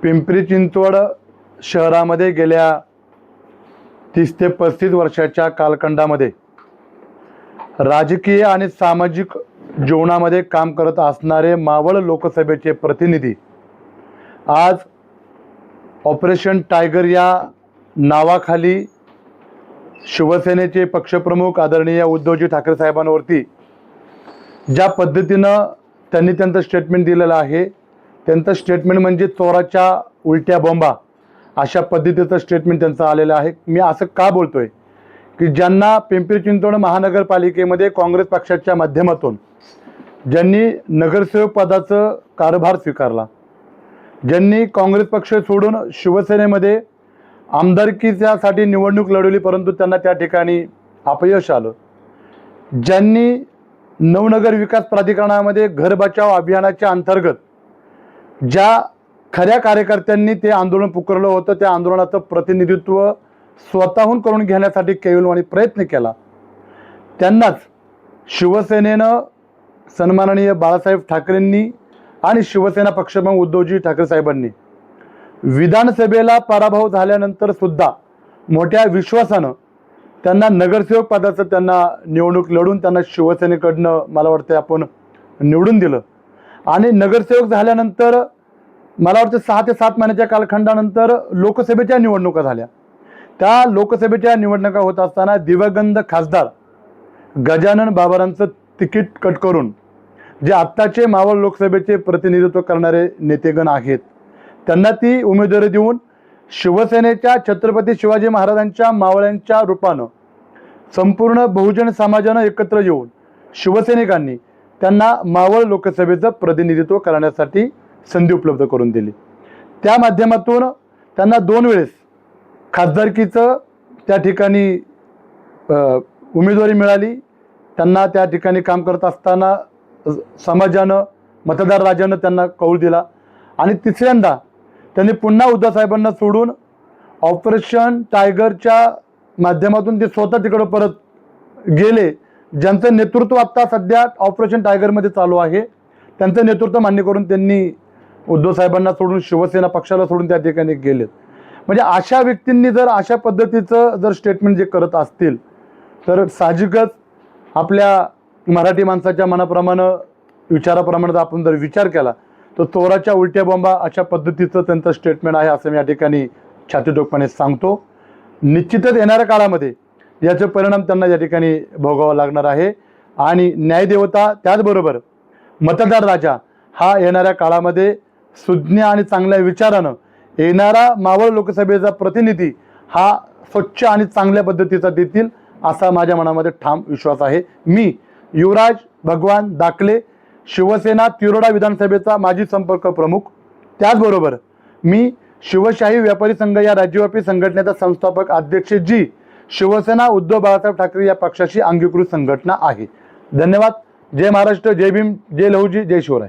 पिंपरी चिंचवड शहरामध्ये गेल्या 30 ते 35 वर्षाच्या कालखंडामध्ये राजकीय आणि सामाजिक जीवनामध्ये काम करत असणारे मावळ लोकसभेचे प्रतिनिधी आज ऑपरेशन टायगर या नावाखाली शिवसेनेचे पक्षप्रमुख आदरणीय उद्धवजी ठाकरे साहेबांवरती ज्या पद्धतीनं त्यांनी त्यांचं स्टेटमेंट दिलेलं आहे, त्यांचं स्टेटमेंट म्हणजे चोराच्या उलट्या बॉम्बा अशा पद्धतीचं स्टेटमेंट त्यांचं आलेलं आहे। मी असं का बोलतोय की ज्यांना पिंपरी चिंचवड महानगरपालिकेमध्ये काँग्रेस पक्षाच्या माध्यमातून ज्यांनी नगरसेवक पदाचा कारभार स्वीकारला, ज्यांनी काँग्रेस पक्ष सोडून शिवसेनेमध्ये आमदारकीसाठी निवडणूक लढवली परंतु त्यांना त्या ठिकाणी अपयश आलं, ज्यांनी नवनगर विकास प्राधिकरणामध्ये घर बचाव अभियानाच्या अंतर्गत ज्या खऱ्या कार्यकर्त्यांनी ते आंदोलन पुकारलं होतं त्या आंदोलनाचं प्रतिनिधित्व स्वतःहून करून घेण्यासाठी केविलवाणी प्रयत्न केला, त्यांनाच शिवसेनेनं सन्माननीय बाळासाहेब ठाकरेंनी आणि शिवसेना पक्षप्रमुख उद्धवजी ठाकरे साहेबांनी विधानसभेला पराभव झाल्यानंतर सुद्धा मोठ्या विश्वासानं त्यांना नगरसेवक पदाचं त्यांना निवडणूक लढून त्यांना शिवसेनेकडनं मला वाटतं आपण निवडून दिलं आणि नगरसेवक झाल्यानंतर मला वाटतं 6 ते 7 महिन्याच्या कालखंडानंतर लोकसभेच्या निवडणुका झाल्या। त्या लोकसभेच्या निवडणुका होत असताना दिवंगत खासदार गजानन बाबरांचं तिकीट कट करून जे आत्ताचे मावळ लोकसभेचे प्रतिनिधित्व करणारे नेतेगण आहेत त्यांना ती उमेदवारी देऊन शिवसेनेच्या छत्रपती शिवाजी महाराजांच्या मावळ्यांच्या रूपानं संपूर्ण बहुजन समाजानं एकत्र येऊन शिवसैनिकांनी त्यांना मावळ लोकसभेचं प्रतिनिधित्व करण्यासाठी संधी उपलब्ध करून दिली। त्या माध्यमातून त्यांना 2 वेळेस खासदारकीचं त्या ठिकाणी उमेदवारी मिळाली। त्यांना त्या ठिकाणी काम करत असताना समाजानं मतदार राजानं त्यांना कौल दिला आणि तिसऱ्यांदा त्यांनी पुन्हा उद्धव साहेबांना सोडून ऑपरेशन टायगरच्या माध्यमातून ते स्वतः तिकडं परत गेले, ज्यांचं नेतृत्व आता सध्या ऑपरेशन टायगरमध्ये चालू आहे त्यांचं नेतृत्व मान्य करून त्यांनी उद्धव साहेबांना सोडून शिवसेना पक्षाला सोडून त्या ठिकाणी गेलेत। म्हणजे अशा व्यक्तींनी जर अशा पद्धतीचं जर स्टेटमेंट जे करत असतील तर साहजिकच आपल्या मराठी माणसाच्या मनाप्रमाणे विचाराप्रमाणे आपण जर विचार केला तर चोराच्या उलट्या बॉम्बा अशा पद्धतीचं त्यांचं स्टेटमेंट आहे असं मी या ठिकाणी छातीठोकपणे सांगतो। निश्चितच येणाऱ्या काळामध्ये याचे परिणाम त्यांना या ठिकाणी भोगावा लागणार आहे आणि न्यायदेवता त्याचबरोबर मतदार राजा हा येणाऱ्या काळामध्ये सुज्ञ आणि चांगल्या विचारानं येणारा मावळ लोकसभेचा प्रतिनिधी हा स्वच्छ आणि चांगल्या पद्धतीचा देतील असा माझ्या मनामध्ये ठाम विश्वास आहे। मी युवराज भगवान दाखले, शिवसेना तिरोडा विधानसभेचा माजी संपर्क प्रमुख, त्याचबरोबर मी शिवशाही व्यापारी संघ या राज्यव्यापी संघटनेचा संस्थापक अध्यक्ष जी शिवसेना उद्धव बाळासाहेब ठाकरे या पक्षाची अंगीकृत संघटना आहे। धन्यवाद। जय महाराष्ट्र, जय भीम, जय लहुजी, जय शिवराय।